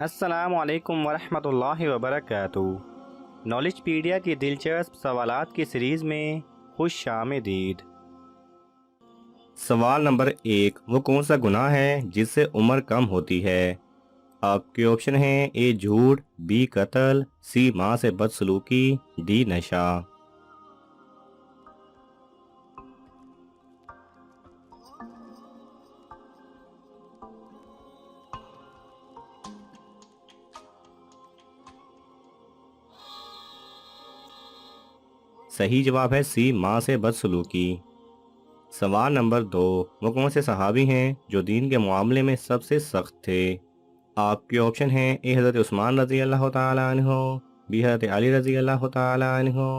السلام علیکم ورحمۃ اللہ وبرکاتہ۔ نالج پیڈیا کی دلچسپ سوالات کی سیریز میں خوش آمدید۔ سوال نمبر 1، وہ کون سا گناہ ہے جس سے عمر کم ہوتی ہے؟ آپ کے آپشن ہیں: اے جھوٹ، بی قتل، سی ماں سے بدسلوکی، ڈی نشہ۔ صحیح جواب ہے سی ماں سے بدسلوکی۔ سوال نمبر 2، وہ کون سے صحابی ہیں جو دین کے معاملے میں سب سے سخت تھے؟ آپ کے آپشن ہیں: اے حضرت عثمان رضی اللہ تعالی عنہ، بی حضرت علی رضی اللہ تعالی عنہ،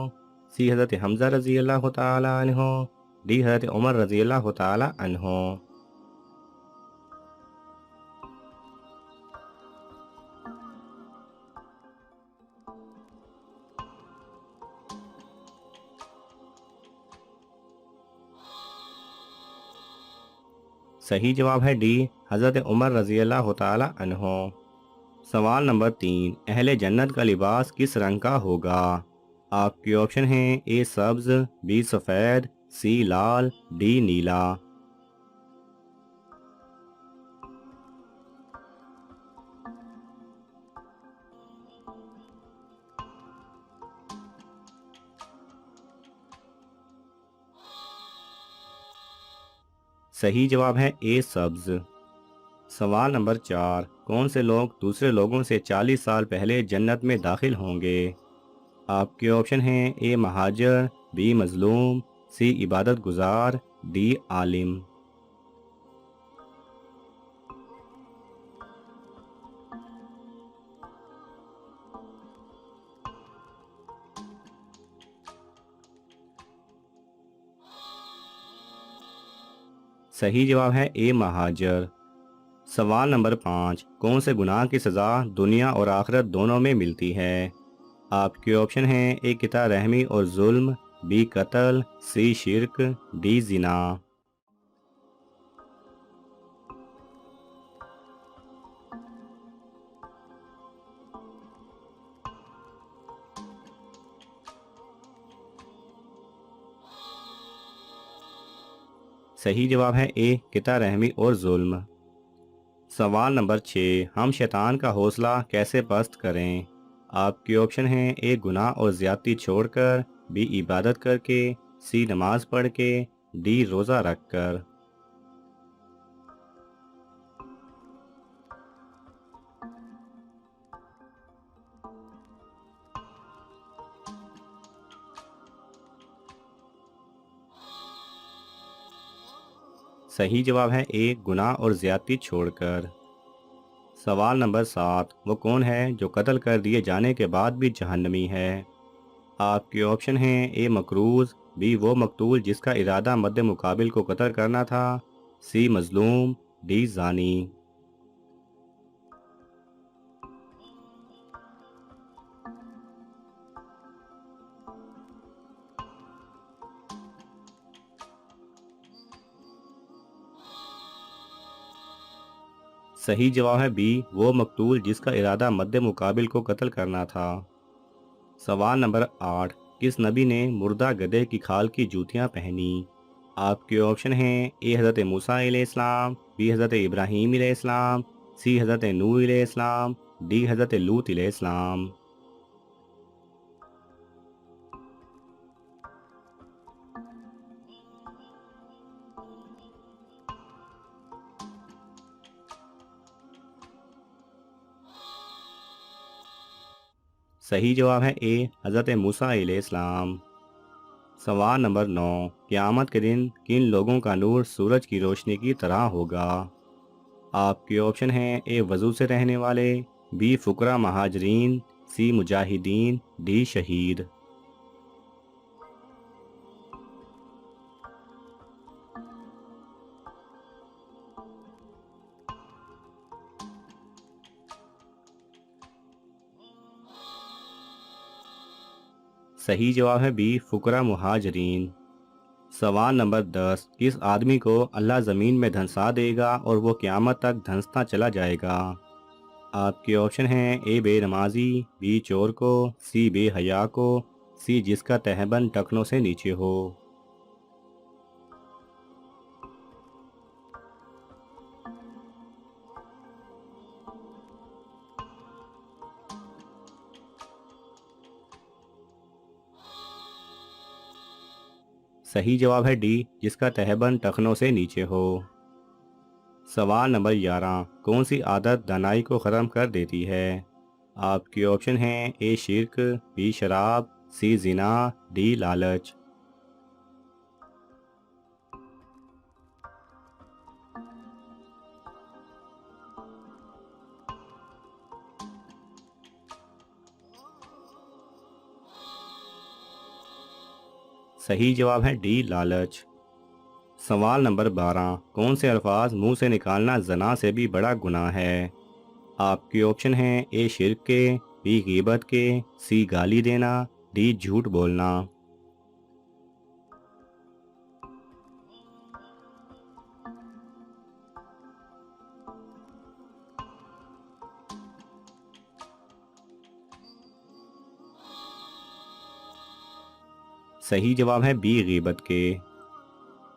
سی حضرت حمزہ رضی اللہ تعالی عنہ، ڈی حضرت عمر رضی اللہ تعالی عنہ۔ صحیح جواب ہے ڈی حضرت عمر رضی اللہ تعالی عنہ۔ سوال نمبر 3، اہل جنت کا لباس کس رنگ کا ہوگا؟ آپ کے آپشن ہیں: اے سبز، بی سفید، سی لال، ڈی نیلا۔ صحیح جواب ہے اے سبز۔ سوال نمبر 4، کون سے لوگ دوسرے لوگوں سے 40 سال پہلے جنت میں داخل ہوں گے؟ آپ کے آپشن ہیں: اے مہاجر، بی مظلوم، سی عبادت گزار، ڈی عالم۔ صحیح جواب ہے اے مہاجر۔ سوال نمبر 5، کون سے گناہ کی سزا دنیا اور آخرت دونوں میں ملتی ہے؟ آپ کے آپشن ہیں: اے قطع رحمی اور ظلم، بی قتل، سی شرک، ڈی زنا۔ صحیح جواب ہے اے قطع رحمی اور ظلم۔ سوال نمبر 6، ہم شیطان کا حوصلہ کیسے پست کریں؟ آپ کے آپشن ہیں: اے گناہ اور زیادتی چھوڑ کر، بی عبادت کر کے، سی نماز پڑھ کے، ڈی روزہ رکھ کر۔ صحیح جواب ہے اے گناہ اور زیادتی چھوڑ کر۔ سوال نمبر 7، وہ کون ہے جو قتل کر دیے جانے کے بعد بھی جہنمی ہے؟ آپ کے آپشن ہیں: اے مکروز، بی وہ مقتول جس کا ارادہ مد مقابل کو قتل کرنا تھا، سی مظلوم، ڈی زانی۔ صحیح جواب ہے بی وہ مقتول جس کا ارادہ مد مقابل کو قتل کرنا تھا۔ سوال نمبر 8، کس نبی نے مردہ گدھے کی کھال کی جوتیاں پہنی؟ آپ کے آپشن ہیں: اے حضرت موسیٰ علیہ السلام، بی حضرت ابراہیم علیہ السلام، سی حضرت نوح علیہ السلام، ڈی حضرت لوط علیہ السلام۔ صحیح جواب ہے اے حضرت موسیٰ علیہ السلام۔ سوال نمبر 9، قیامت کے دن کن لوگوں کا نور سورج کی روشنی کی طرح ہوگا؟ آپ کے آپشن ہیں: اے وضو سے رہنے والے، بی فقراء مہاجرین، سی مجاہدین، ڈی شہید۔ صحیح جواب ہے بی فقراء مہاجرین۔ سوال نمبر 10، کس آدمی کو اللہ زمین میں دھنسا دے گا اور وہ قیامت تک دھنستا چلا جائے گا؟ آپ کے آپشن ہیں اے بے نمازی، بی چور کو، سی بے حیا کو، سی جس کا تہبند ٹخنوں سے نیچے ہو۔ صحیح جواب ہے ڈی، جس کا تہبند ٹخنوں سے نیچے ہو۔ سوال نمبر 11، کون سی عادت دانائی کو ختم کر دیتی ہے؟ آپ کے آپشن ہیں اے شرک، بی شراب، سی زنا، ڈی لالچ۔ صحیح جواب ہے ڈی لالچ۔ سوال نمبر 12، کون سے الفاظ منہ سے نکالنا زنا سے بھی بڑا گناہ ہے؟ آپ کے آپشن ہیں اے شرک کے، بی غیبت کے، سی گالی دینا، ڈی جھوٹ بولنا۔ صحیح جواب ہے بی غیبت کے۔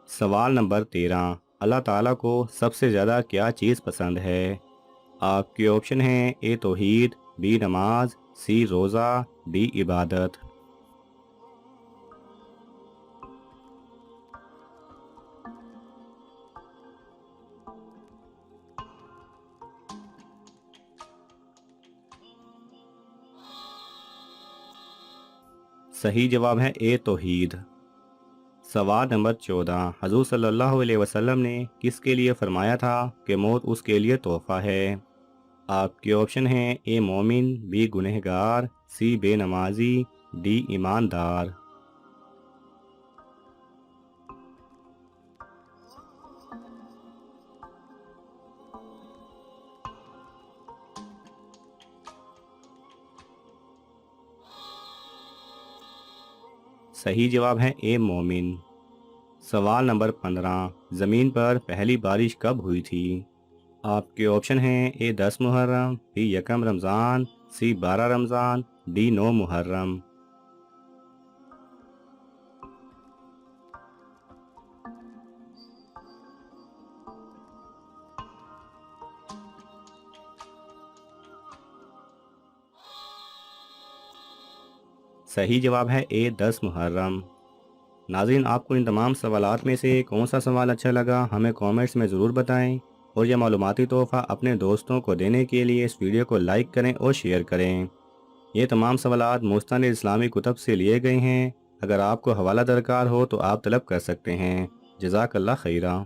سوال نمبر 13، اللہ تعالیٰ کو سب سے زیادہ کیا چیز پسند ہے؟ آپ کے آپشن ہیں اے توحید، بی نماز، سی روزہ، ڈی عبادت۔ صحیح جواب ہے اے توحید۔ سوال نمبر 14، حضور صلی اللہ علیہ وسلم نے کس کے لیے فرمایا تھا کہ موت اس کے لیے تحفہ ہے؟ آپ کے آپشن ہیں اے مومن، بی گنہگار، سی بے نمازی، ڈی ایماندار۔ صحیح جواب ہے اے مومن۔ سوال نمبر 15، زمین پر پہلی بارش کب ہوئی تھی؟ آپ کے آپشن ہیں اے 10 محرم، بی یکم رمضان، سی 12 رمضان، ڈی 9 محرم۔ صحیح جواب ہے اے 10 محرم۔ ناظرین، آپ کو ان تمام سوالات میں سے کون سا سوال اچھا لگا ہمیں کامنٹس میں ضرور بتائیں، اور یہ معلوماتی تحفہ اپنے دوستوں کو دینے کے لیے اس ویڈیو کو لائک کریں اور شیئر کریں۔ یہ تمام سوالات مستند اسلامی کتب سے لیے گئے ہیں۔ اگر آپ کو حوالہ درکار ہو تو آپ طلب کر سکتے ہیں۔ جزاک اللہ خیرہ۔